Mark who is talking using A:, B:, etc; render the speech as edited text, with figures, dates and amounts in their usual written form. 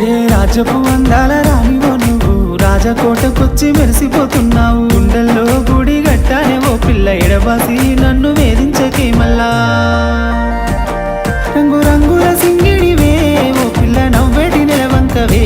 A: ఏ రాజపు అందాల రానివో నువ్వు రాజకోటకొచ్చి మెరిసిపోతున్నావు. గుండెల్లో గుడి గట్టానే ఓ పిల్ల ఎడబాసి నన్ను వేధించకే మల్లా. రంగు రంగుల సింగిడివే ఓ పిల్ల నవ్వెడి నెలవంకవే